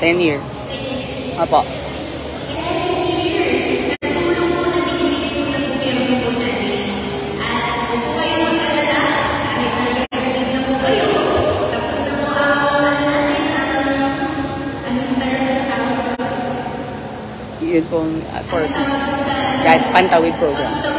10 year. Apo. Yun pong for this Pantawid program.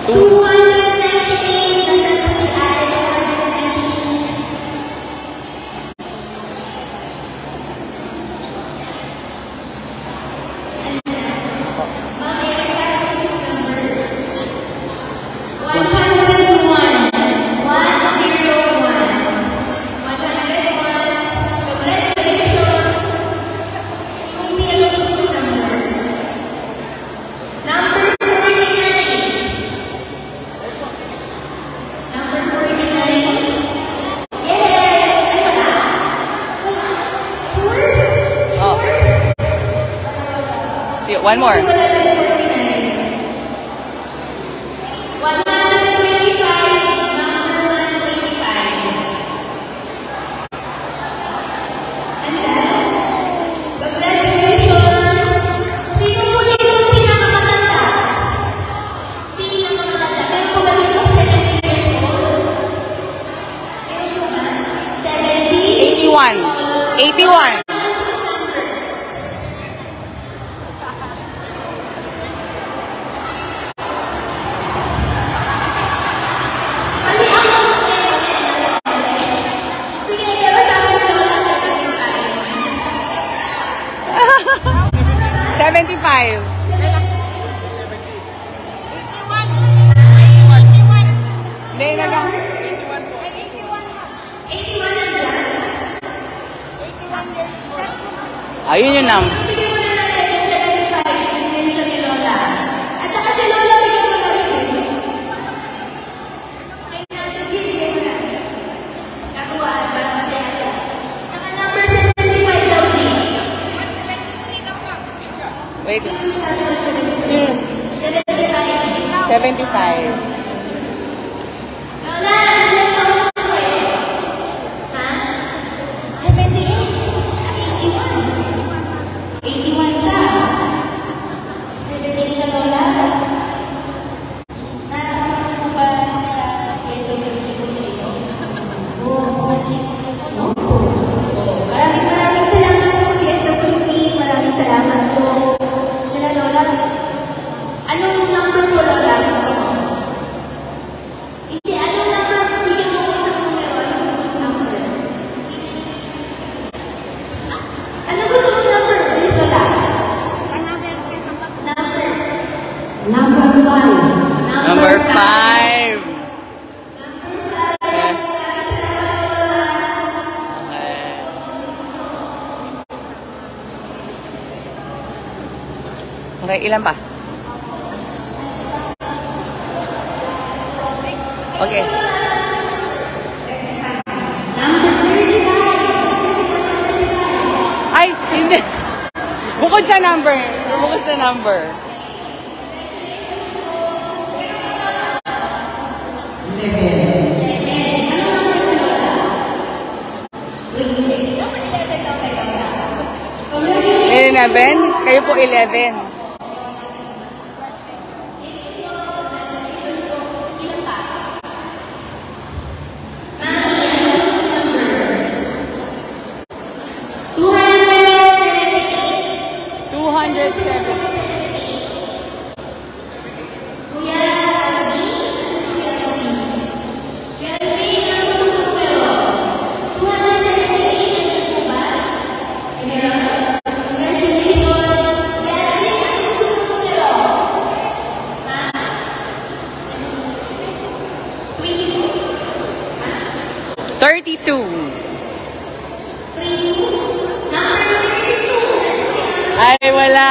298. Nasaan po si Ate 298? One more. 125, number 125. Andyan. Congratulations! Sino po dito yung pinakamatanda? Pinakamatanda. Meron po ba dito 70 years old? Meron po ba? 70? 81. 81. Sige, pero sabi ko wala 75. 75. Hindi na lang. 81 na dyan. Ayun yun nam. Bigyan mo na natin yung 75. Bigyan siya ni Lola. At saka si Lola, bigyan mo na rin. Kaya natin siya, bigyan mo na. Natuwaan, para masaya siya. Saka number 75 daw siya. Wait. Sino sabi mo 75. 75? 75. Lola, ilan taon na po kayo? Ha? 78. Siya, 81. 81 siya. 78 na Lola. Nakakita mo ba sa PSWD po sa ito? Oo. Maraming salamat po, PSWD. Maraming salamat po. Sila Lola. Anong number po Lola? Gusto mo? Hindi, anong number? Bigyan mo ko isang numero. Anong gusto mong number? Anong gusto mong number? Bilis Lola. Number. Number 1. Number 5. Okay, ilan pa? Okay. Number 35. Ay, hindi. Bukod sa number. Bukod sa number. Eleven? Kayo po 11. Ay, wala.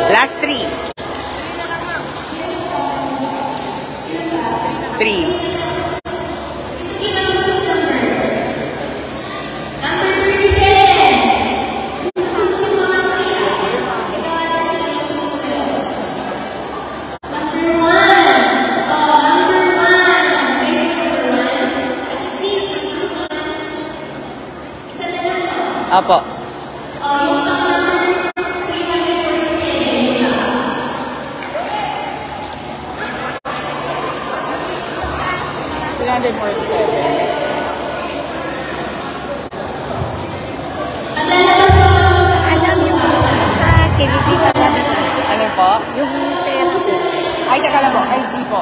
Last three. Three. Apo. 347. Maglalabas po ako ng Alam niyo po, sa TVP ka sabi ko, Ano po? yung pera po. Ay, teka lang po. IG po.